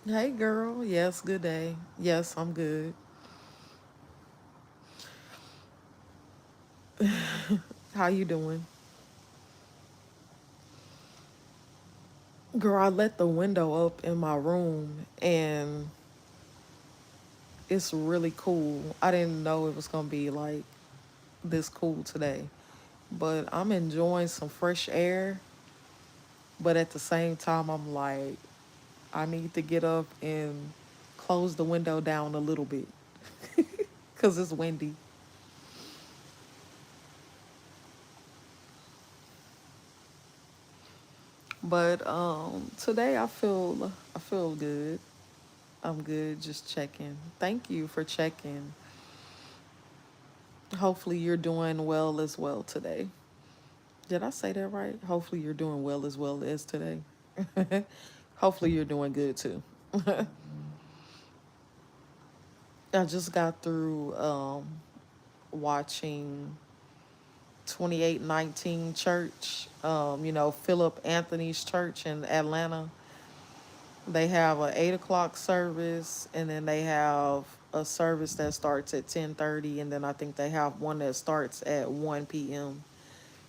Hey girl, yes, good day. Yes, I'm good. How you doing? Girl, I let the window up in my room and it's really cool. I didn't know it was gonna be like this cool today. But I'm enjoying some fresh air, but at the same time I'm like, I need to get up and close the window down a little bit because it's windy. But today I feel good. I'm good, just checking. Thank you for checking. Hopefully you're doing well as well today. Did I say that right? Hopefully you're doing well as today. Hopefully you're doing good too. I just got through watching 2819 Church, Philip Anthony's church in Atlanta. They have a 8 o'clock service, and then they have a service that starts at 10:30, and then I think they have one that starts at 1 p.m.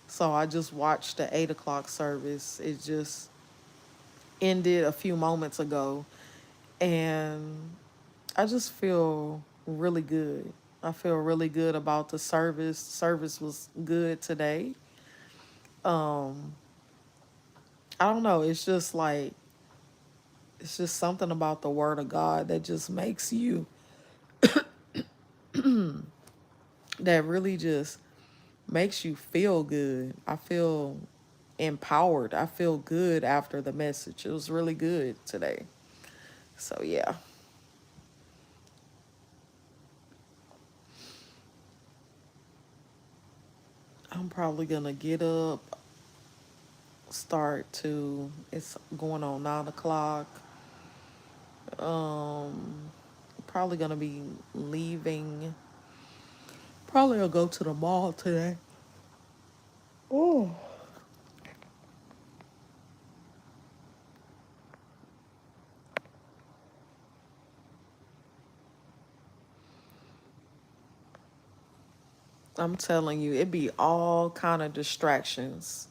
So I just watched the 8 o'clock service. It just ended a few moments ago, and I just feel really good. I feel really good about the service. Service was good today. Um, I don't know. It's just something about the Word of God that just makes you that really just makes you feel good. I feel empowered. I feel good after the message. It was really good today. So, yeah, I'm probably going to get up, it's going on 9 o'clock. Um, Probably going to be leaving. Probably will go to the mall today. Oh. I'm telling you, it be all kind of distractions.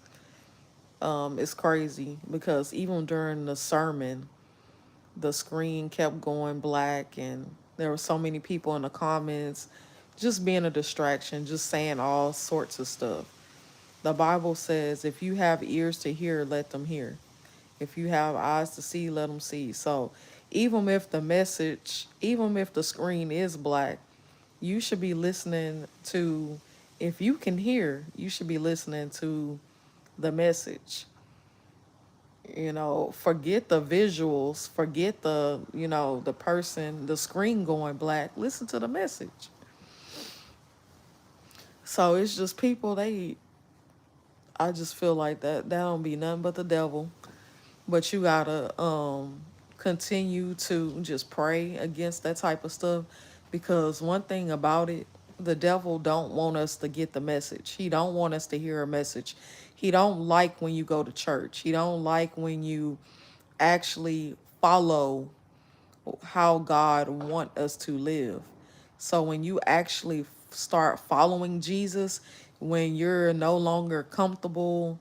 It's crazy because even during the sermon, the screen kept going black and there were so many people in the comments just being a distraction, just saying all sorts of stuff. The Bible says if you have ears to hear, let them hear. If you have eyes to see, let them see. So even if the screen is black, you should be listening to, if you can hear, you should be listening to the message. Forget the visuals, forget the person, the screen going black. Listen to the message. So it's just people, I just feel like that don't be nothing but the devil. But you gotta continue to just pray against that type of stuff, because one thing about it, the devil don't want us to get the message. He don't want us to hear a message. He don't like when you go to church. He don't like when you actually follow how God want us to live. So when you actually start following Jesus, when you're no longer comfortable,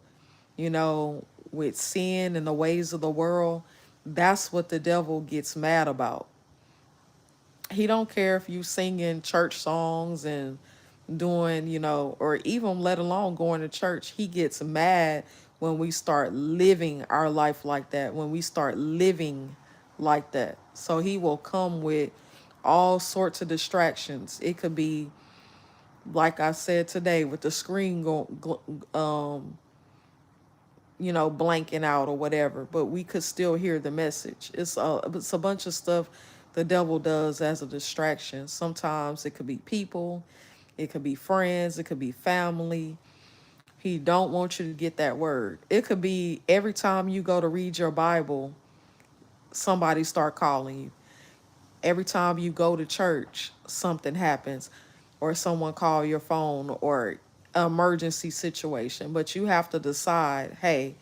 with sin and the ways of the world, that's what the devil gets mad about. He don't care if you singing church songs and doing, or even let alone going to church. He gets mad when we start living our life like that, when we start living like that. So he will come with all sorts of distractions. It could be, like I said today, with the screen blanking out or whatever, but we could still hear the message. It's a bunch of stuff the devil does as a distraction. Sometimes it could be people, it could be friends, it could be family. He don't want you to get that word. It could be every time you go to read your Bible, somebody start calling you. Every time you go to church, something happens, or someone call your phone, or emergency situation. But you have to decide, hey,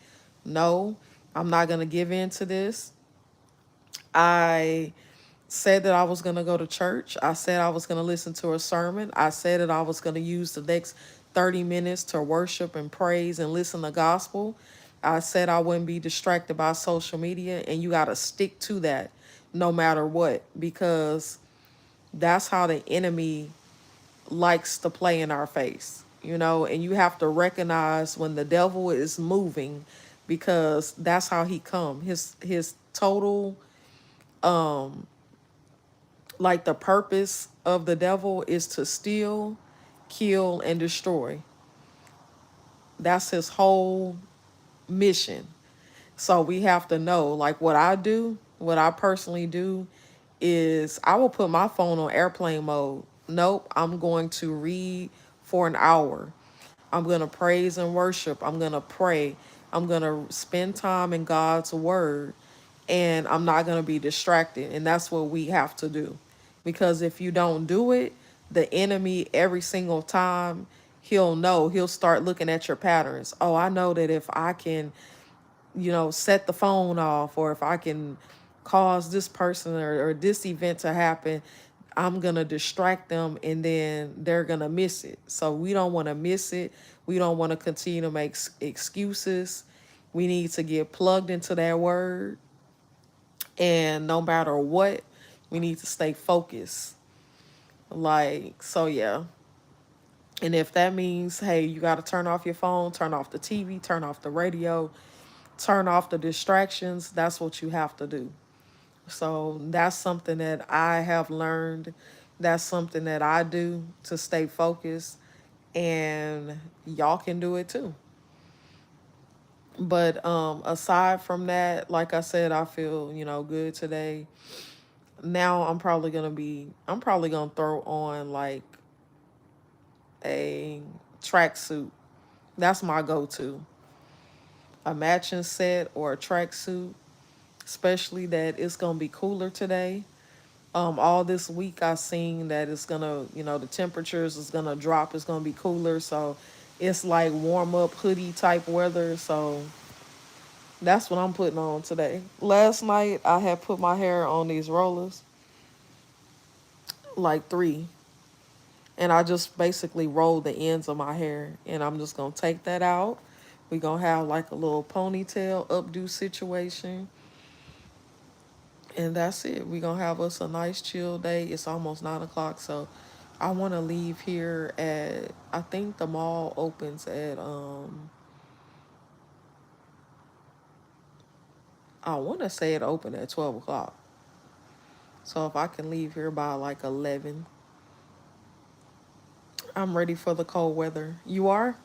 no, I'm not going to give in to this. I said that I was going to go to church. I said I was going to listen to a sermon. I said that I was going to use the next 30 minutes to worship and praise and listen to gospel. I said I wouldn't be distracted by social media, and you got to stick to that no matter what, because that's how the enemy likes to play in our face, and you have to recognize when the devil is moving, because that's how he come. His total, like, the purpose of the devil is to steal, kill, and destroy. That's his whole mission. So we have to know, like, what I personally do is I will put my phone on airplane mode. Nope, I'm going to read for an hour. I'm going to praise and worship. I'm going to pray. I'm going to spend time in God's word, and I'm not going to be distracted. And that's what we have to do. Because if you don't do it, the enemy, every single time, he'll start looking at your patterns. Oh, I know that if I can, set the phone off, or if I can cause this person or this event to happen, I'm going to distract them, and then they're going to miss it. So we don't want to miss it. We don't want to continue to make excuses. We need to get plugged into that word. And no matter what, we need to stay focused. Like, so yeah. And if that means, hey, you got to turn off your phone, turn off the TV, turn off the radio, turn off the distractions, that's what you have to do. So that's something that I have learned. That's something that I do to stay focused. And y'all can do it too. But aside from that, like I said, I feel, good today. Now I'm probably gonna throw on like a tracksuit. That's my go-to. A matching set or a tracksuit, especially that it's gonna be cooler today. All this week I seen that it's gonna, the temperatures is gonna drop. It's gonna be cooler, so it's like warm up hoodie type weather. So that's what I'm putting on today. Last night I had put my hair on these rollers, like three, and I just basically rolled the ends of my hair, and I'm just gonna take that out. We're gonna have like a little ponytail updo situation. And that's it. We're going to have us a nice chill day. It's almost 9 o'clock, so I want to leave here at, I think the mall opens at, I want to say it opened at 12 o'clock. So if I can leave here by like 11, I'm ready for the cold weather. You are?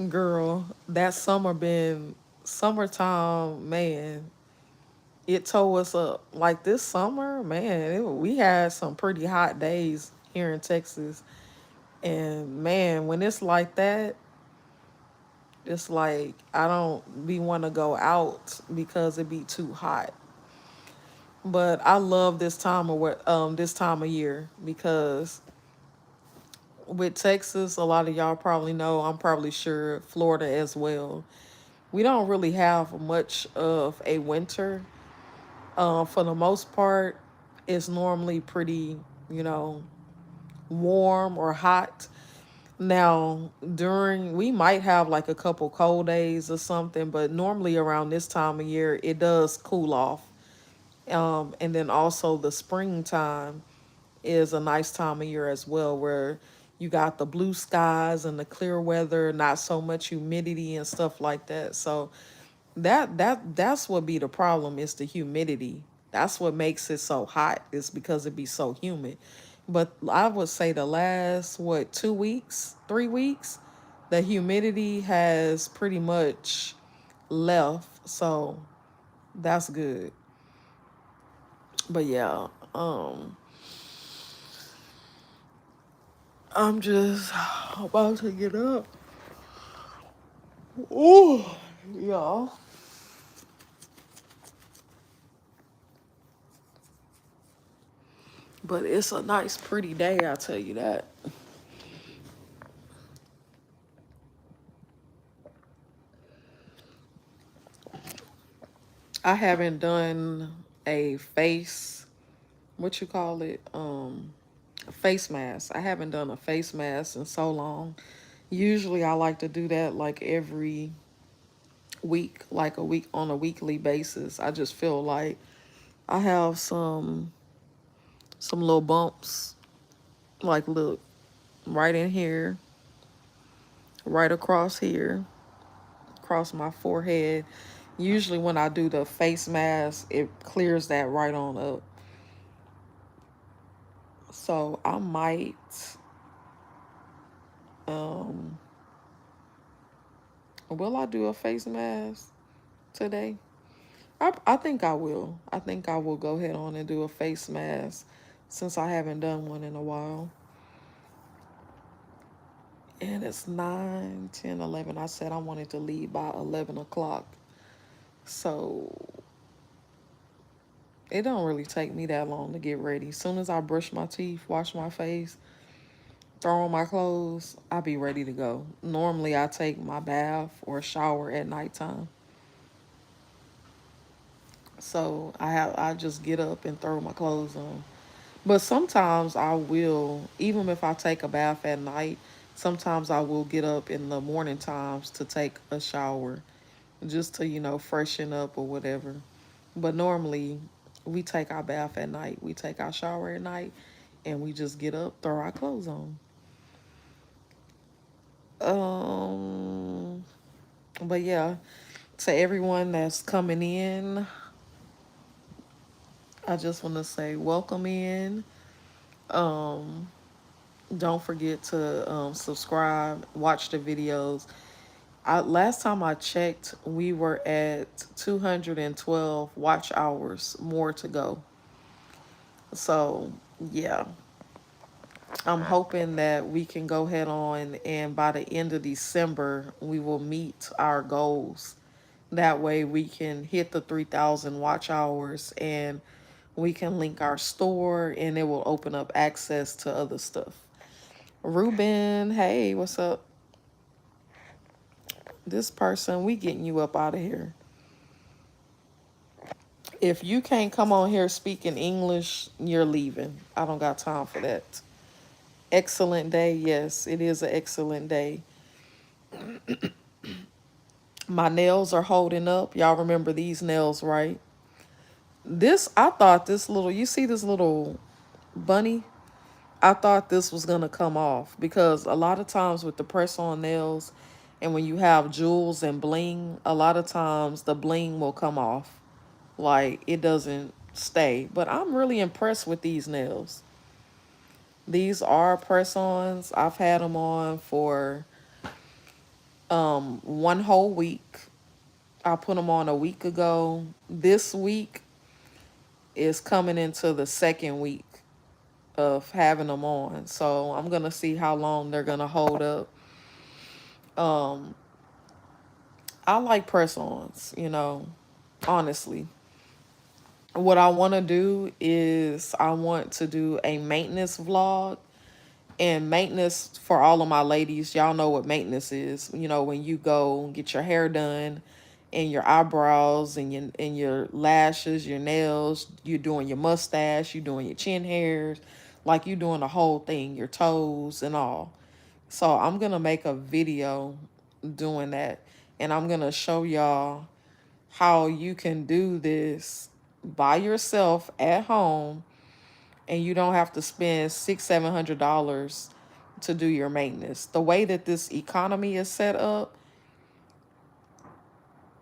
Girl, that summertime, man, it tore us up. Like this summer, man, we had some pretty hot days here in Texas. And man, when it's like that, it's like I don't be want to go out because it be too hot. But I love this time of year, because with Texas, a lot of y'all probably know, I'm probably sure Florida as well. We don't really have much of a winter. For the most part, it's normally pretty, you know, warm or hot. Now, we might have like a couple cold days or something, but normally around this time of year, it does cool off. And then also the springtime is a nice time of year as well, where you got the blue skies and the clear weather, not so much humidity and stuff like that. So that's what be the problem, is the humidity. That's what makes it so hot, is because it be so humid. But I would say the last 2 weeks, 3 weeks, the humidity has pretty much left. So that's good. But yeah, I'm just about to get up. Oh, y'all. But it's a nice, pretty day, I'll tell you that. I haven't done a face, what you call it, face mask. I haven't done a face mask in so long. Usually I like to do that like every week, like a week on a weekly basis. I just feel like I have some little bumps, like look, right in here, right across here, across my forehead. Usually when I do the face mask, it clears that right on up. So I might um will I do a face mask today? I think I will. I think I will go ahead on and do a face mask since I haven't done one in a while. And it's 9, 10, 11. I said I wanted to leave by 11 o'clock. So it don't really take me that long to get ready. As soon as I brush my teeth, wash my face, throw on my clothes, I'll be ready to go. Normally I take my bath or shower at nighttime. So I just get up and throw my clothes on. But sometimes I will, even if I take a bath at night, sometimes I will get up in the morning times to take a shower just to, freshen up or whatever. But normally we take our bath at night. We take our shower at night and we just get up, throw our clothes on. Um but yeah, to everyone that's coming in, I just want to say welcome in. Um don't forget to subscribe, watch the videos. Last time I checked, we were at 212 watch hours, more to go. So, yeah, I'm hoping that we can go head on and by the end of December, we will meet our goals. That way we can hit the 3,000 watch hours and we can link our store and it will open up access to other stuff. Ruben, hey, what's up? This person, we getting you up out of here. If you can't come on here speaking English, you're leaving. I don't got time for that. Excellent day. Yes, it is an excellent day. My nails are holding up. Y'all remember these nails, right? I thought this little, you see this little bunny? I thought this was going to come off because a lot of times with the press on nails and when you have jewels and bling, a lot of times the bling will come off. Like it doesn't stay. But I'm really impressed with these nails. These are press-ons. I've had them on for one whole week. I put them on a week ago. This week is coming into the second week of having them on. So I'm going to see how long they're going to hold up. Um, I like press-ons, honestly. What I want to do is I want to do a maintenance vlog. And maintenance, for all of my ladies, y'all know what maintenance is. When you go get your hair done and your eyebrows and your lashes, your nails, you're doing your mustache, you're doing your chin hairs, like you're doing the whole thing, your toes and all. So I'm going to make a video doing that. And I'm going to show y'all how you can do this by yourself at home and you don't have to spend $600-700 to do your maintenance. The way that this economy is set up,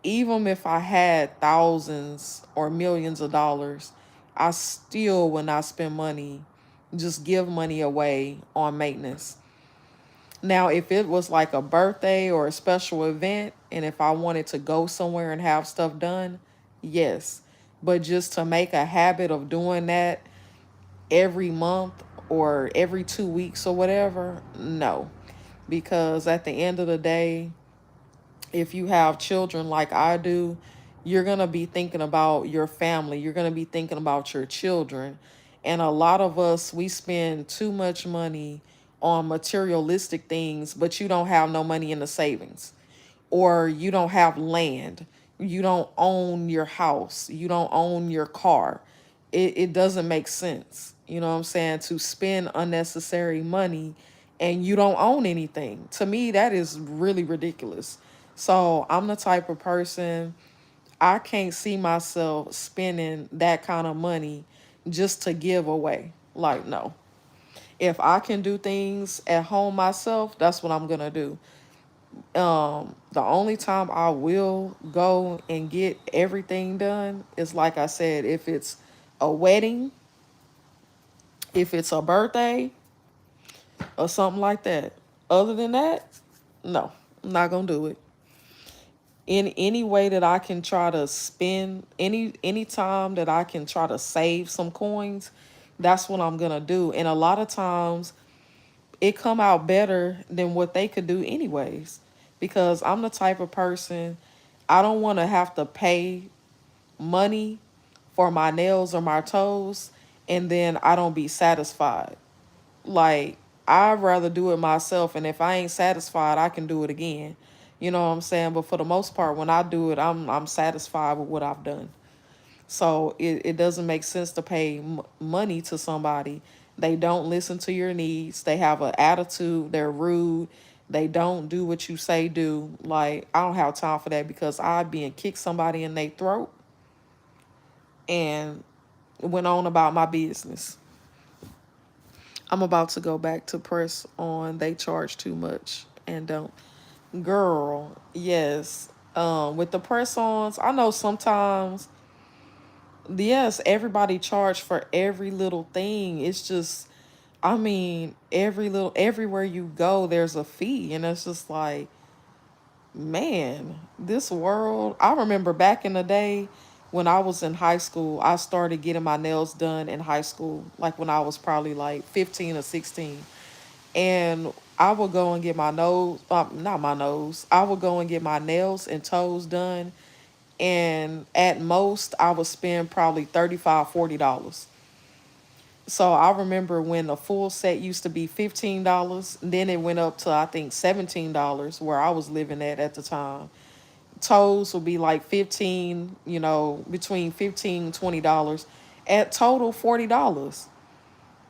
even if I had thousands or millions of dollars, I still would not spend money, just give money away on maintenance. Now, if it was like a birthday or a special event, and if I wanted to go somewhere and have stuff done, yes. But just to make a habit of doing that every month or every 2 weeks or whatever, no. Because at the end of the day, if you have children like I do, you're going to be thinking about your family. You're going to be thinking about your children. And a lot of us, we spend too much money on materialistic things, but you don't have no money in the savings or you don't have land. You don't own your house. You don't own your car. It doesn't make sense. You know what I'm saying? To spend unnecessary money and you don't own anything. To me, that is really ridiculous. So I'm the type of person, I can't see myself spending that kind of money just to give away. Like, no. If I can do things at home myself, that's what I'm gonna do. The only time I will go and get everything done is, like I said, if it's a wedding, if it's a birthday, or something like that. Other than that, no, I'm not gonna do it. In any way that I can try to spend, any time that I can try to save some coins, that's what I'm gonna do. And a lot of times it come out better than what they could do anyways. Because I'm the type of person, I don't want to have to pay money for my nails or my toes and then I don't be satisfied. Like, I'd rather do it myself, and if I ain't satisfied, I can do it again. You know what I'm saying? But for the most part, when I do it, I'm satisfied with what I've done. So it doesn't make sense to pay money to somebody. They don't listen to your needs. They have an attitude. They're rude. They don't do what you say do. Like, I don't have time for that, because I'd be and kick somebody in their throat and went on about my business. I'm about to go back to press on. They charge too much and don't. Girl, yes. With the press ons, I know sometimes, yes, everybody charge for every little thing. It's just, I mean, everywhere you go, there's a fee. And it's just like, man, this world. I remember back in the day when I was in high school, I started getting my nails done in high school, like when I was probably like 15 or 16. And I would go and get my nose, not my nose, I would go and get my nails and toes done. And at most, I would spend probably $35, $40. So I remember when a full set used to be $15, then it went up to, I think, $17 where I was living at the time. Toes would be like 15, between 15 and $20. At total $40,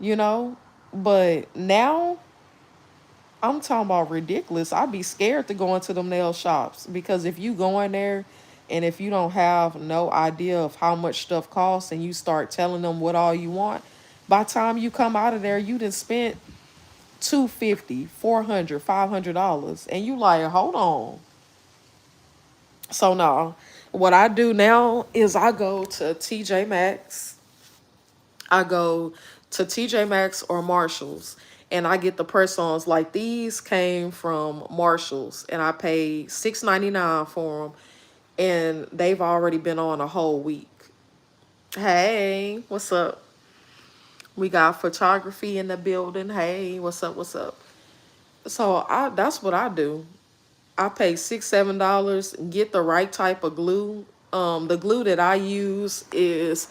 you know? But now I'm talking about ridiculous. I'd be scared to go into them nail shops, because if you go in there and if you don't have no idea of how much stuff costs and you start telling them what all you want, by the time you come out of there, you done spent 250, 400, $500, and you like, hold on. So no, what I do now is I go to TJ Maxx. I go to TJ Maxx or Marshalls, and I get the press-ons. Like, these came from Marshalls and I paid $6.99 for them, and they've already been on a whole week. Hey, what's up? We got photography in the building. Hey, what's up? What's up? So that's what I do. I pay $6, $7, get the right type of glue. The glue that I use is,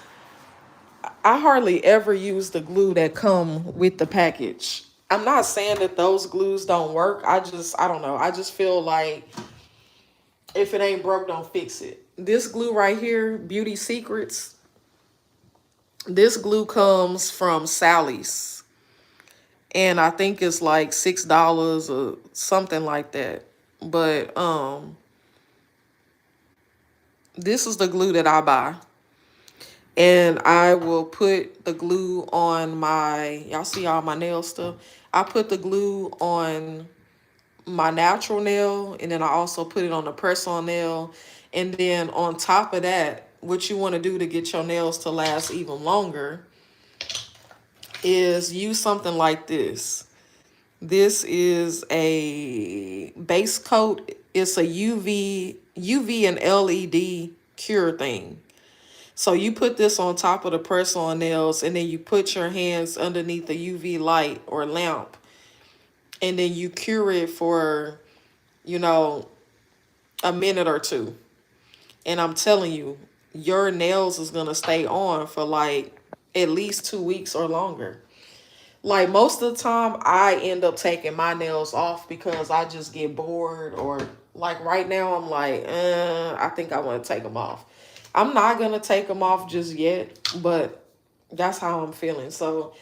I hardly ever use the glue that come with the package. I'm not saying that those glues don't work. I don't know. I just feel like if it ain't broke, don't fix it. This glue right here, Beauty Secrets, this glue comes from Sally's. And I think it's like $6 or something like that. But this is the glue that I buy. And I will put the glue on y'all see all my nail stuff? I put the glue on my natural nail, and then I also put it on the press-on nail. And then on top of that, what you want to do to get your nails to last even longer is use something like this. This is a base coat. It's a UV and LED cure thing. So you put this on top of the press-on nails, and then you put your hands underneath the UV light or lamp, and then you cure it for, a minute or two. And I'm telling you, your nails is going to stay on for like at least 2 weeks or longer. Like, most of the time, I end up taking my nails off because I just get bored, or Like right now, I'm like, I think I want to take them off. I'm not gonna take them off just yet, but that's how I'm feeling. So,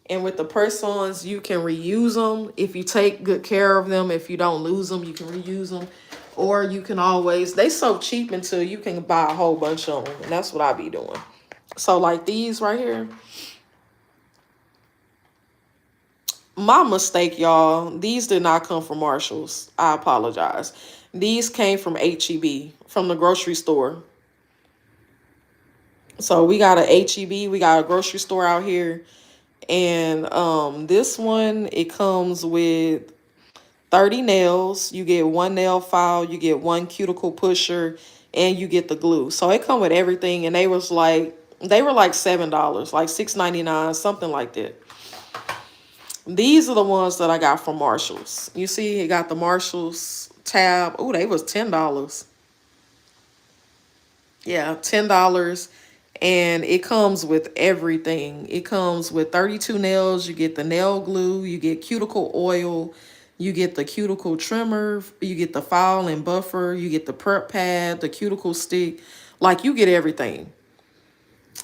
and with the press-ons, you can reuse them if you take good care of them. If you don't lose them, you can reuse them, or you can always. They so cheap until you can buy a whole bunch of them, and that's what I be doing. So like these right here, my mistake, y'all. These did not come from Marshalls. I apologize. These came from HEB, from the grocery store. So we got a HEB, we got a grocery store out here. And this one, it comes with 30 nails. You get one nail file, you get one cuticle pusher, and you get the glue. So it come with everything, and they were like $7, like $6.99, something like that. These are the ones that I got from Marshalls. You see, it got the Marshalls tab. Oh, they was $10. Yeah, $10. And it comes with everything. It comes with 32 nails. You get the nail glue. You get cuticle oil. You get the cuticle trimmer. You get the file and buffer. You get the prep pad, the cuticle stick. Like, you get everything.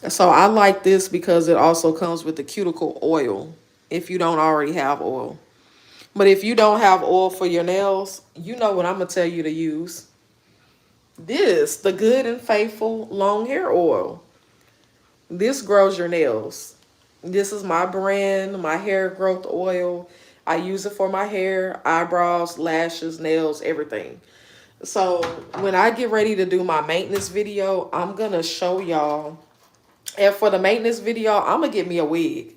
So I like this because it also comes with the cuticle oil if you don't already have oil. But if you don't have oil for your nails, you know what I'm going to tell you to use. This, the Good and Faithful Long Hair Oil. This grows your nails. This is my brand, my hair growth oil. I use it for my hair, eyebrows, lashes, nails, everything. So when I get ready to do my maintenance video, I'm going to show y'all. And for the maintenance video, I'm going to get me a wig.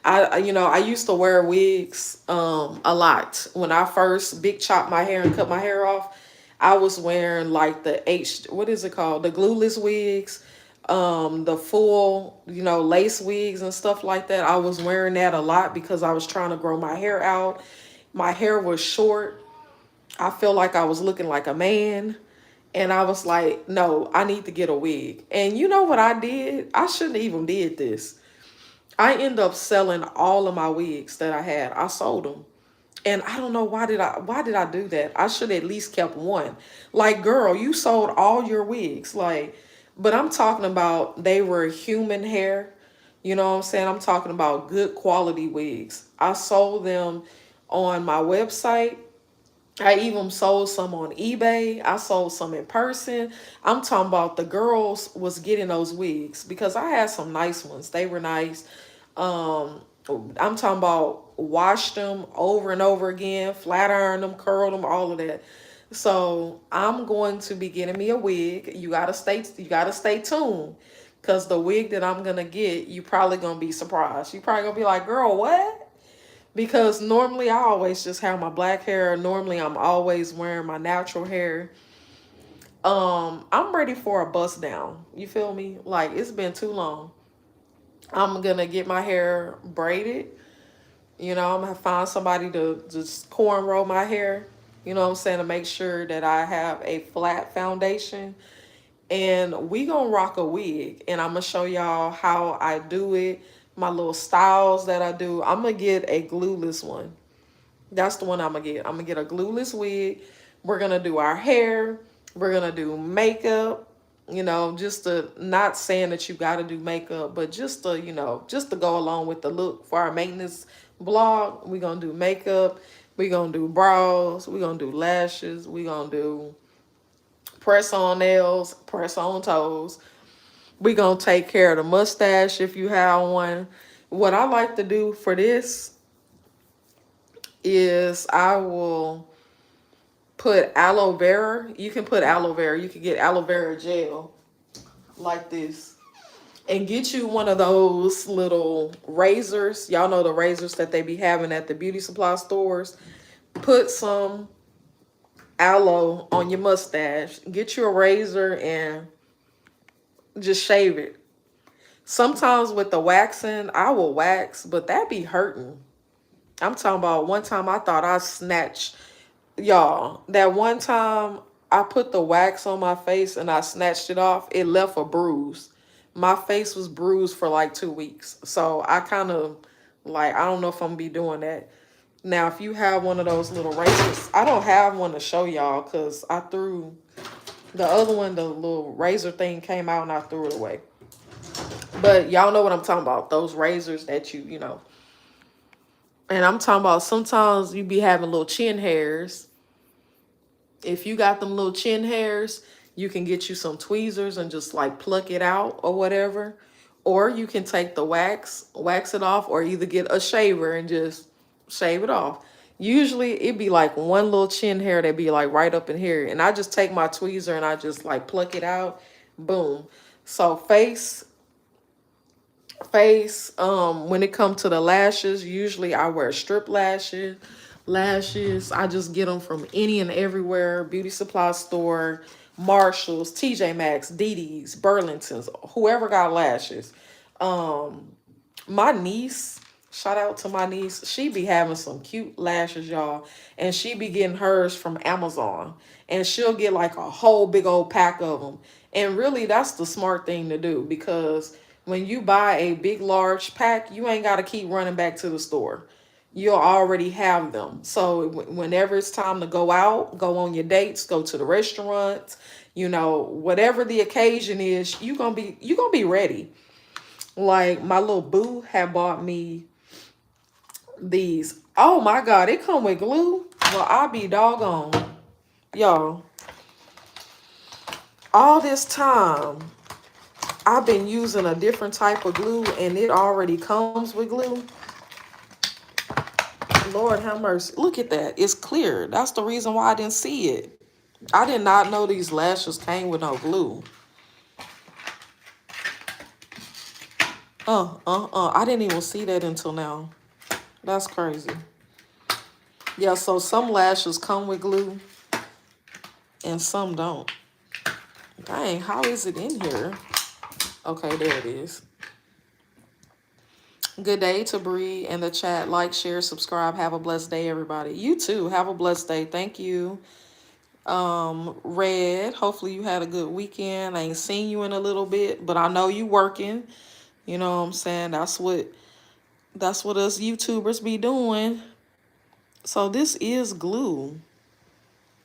I used to wear wigs a lot. When I first big chopped my hair and cut my hair off, I was wearing like what is it called? The glueless wigs, the full, lace wigs and stuff like that. I was wearing that a lot because I was trying to grow my hair out. My hair was short. I feel like I was looking like a man. And I was like, no, I need to get a wig. And you know what I did? I shouldn't even did this. I end up selling all of my wigs that I had. I sold them. And I don't know why did I do that? I should at least kept one. Like, girl, you sold all your wigs. Like, but I'm talking about they were human hair. You know what I'm saying? I'm talking about good quality wigs. I sold them on my website. I even sold some on eBay. I sold some in person. I'm talking about the girls was getting those wigs because I had some nice ones. They were nice. Um, I'm talking about washed them over and over again, flat iron them, curled them, all of that. So I'm going to be getting me a wig. You gotta stay tuned. Cause the wig that I'm gonna get, you probably gonna be surprised. You probably gonna be like, girl, what? Because normally I always just have my black hair. Normally I'm always wearing my natural hair. I'm ready for a bust down. You feel me? Like, it's been too long. I'm gonna get my hair braided. I'm gonna find somebody to just cornrow my hair. You know what I'm saying? To make sure that I have a flat foundation. And we gonna rock a wig. And I'm gonna show y'all how I do it. My little styles that I do. I'm gonna get a glueless one. That's the one I'm gonna get. I'm gonna get a glueless wig. We're gonna do our hair. We're gonna do makeup. Just to, not saying that you gotta do makeup, but just to go along with the look for our maintenance vlog. We're gonna do makeup. We're gonna do brows. We're gonna do lashes. We're gonna do press on nails, press on toes. We're gonna take care of the mustache if you have one. What I like to do for this is I will put aloe vera. You can put aloe vera. You can get aloe vera gel like this. And get you one of those little razors. Y'all know the razors that they be having at the beauty supply stores. Put some aloe on your mustache. Get you a razor and just shave it. Sometimes with the waxing, I will wax, but that be hurting. I'm talking about one time I thought I snatched, y'all, that one time I put the wax on my face and I snatched it off, it left a bruise. My face was bruised for like 2 weeks. So I kind of, like, I don't know if I'm gonna be doing that. Now, if you have one of those little razors, I don't have one to show y'all because I threw the other one, the little razor thing came out and I threw it away. But y'all know what I'm talking about. Those razors that you know. And I'm talking about sometimes you be having little chin hairs. If you got them little chin hairs, you can get you some tweezers and just like pluck it out or whatever. Or you can take the wax it off, or either get a shaver and just shave it off. Usually it'd be like one little chin hair that be like right up in here. And I just take my tweezer and I just like pluck it out. Boom. So when it comes to the lashes, usually I wear strip lashes. I just get them from any and everywhere, beauty supply store, Marshalls, TJ Maxx, DD's, Burlington's, whoever got lashes. My niece, shout out to my niece, she be having some cute lashes, y'all, and she be getting hers from Amazon, and she'll get like a whole big old pack of them. And really, that's the smart thing to do, because when you buy a big large pack, you ain't got to keep running back to the store. You'll already have them. So whenever it's time to go out, go on your dates, go to the restaurant, whatever the occasion is, you gonna be ready. Like my little boo had bought me these. Oh my God, it come with glue. Well, I be doggone. Y'all, all this time I've been using a different type of glue and it already comes with glue. Lord have mercy. Look at that. It's clear. That's the reason why I didn't see it. I did not know these lashes came with no glue. I didn't even see that until now. That's crazy. Yeah, so some lashes come with glue and some don't. Dang, how is it in here? Okay, there it is. Good day to Bree in the chat. Like, share, subscribe. Have a blessed day, everybody. You too. Have a blessed day. Thank you. Red, hopefully you had a good weekend. I ain't seen you in a little bit, but I know you working. You know what I'm saying? That's what us YouTubers be doing. So this is glue.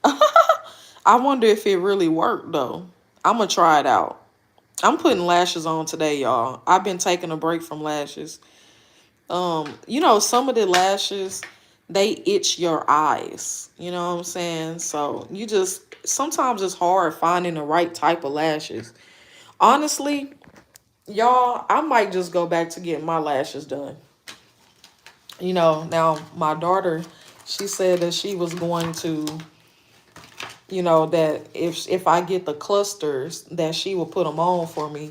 I wonder if it really worked though. I'm gonna try it out. I'm putting lashes on today, y'all. I've been taking a break from lashes. Some of the lashes, they itch your eyes. You know what I'm saying? So sometimes it's hard finding the right type of lashes. Honestly, y'all, I might just go back to getting my lashes done. Now my daughter, she said that she was going to, that if I get the clusters, that she will put them on for me.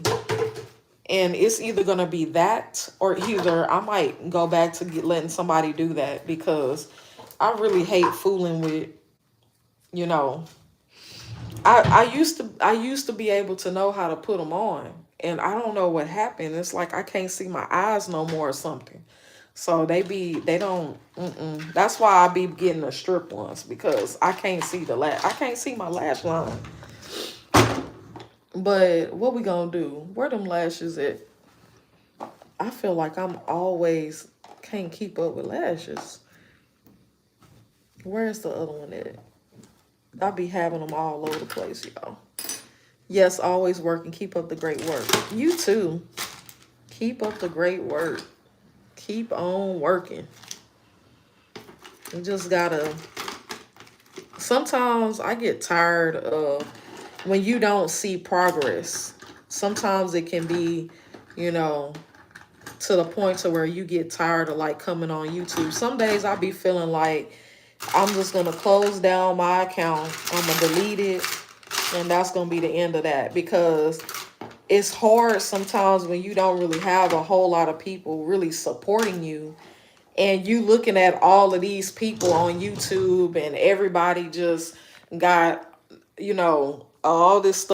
And it's either going to be that, or either I might go back to letting somebody do that, because I really hate fooling with, I used to be able to know how to put them on, and I don't know what happened. It's like I can't see my eyes no more or something. So they don't, That's why I be getting the strip ones, because I can't see I can't see my lash line. But what we gonna do? Where them lashes at? I feel like I'm always can't keep up with lashes. Where's the other one at? I be having them all over the place, y'all. Yes, always working. Keep up the great work. You too. Keep up the great work. Keep on working. You just gotta. Sometimes I get tired of when you don't see progress. Sometimes it can be, to the point to where you get tired of like coming on YouTube. Some days I be feeling like I'm just gonna close down my account. I'm gonna delete it, and that's gonna be the end of that, because it's hard sometimes when you don't really have a whole lot of people really supporting you, and you looking at all of these people on YouTube and everybody just got, all this stuff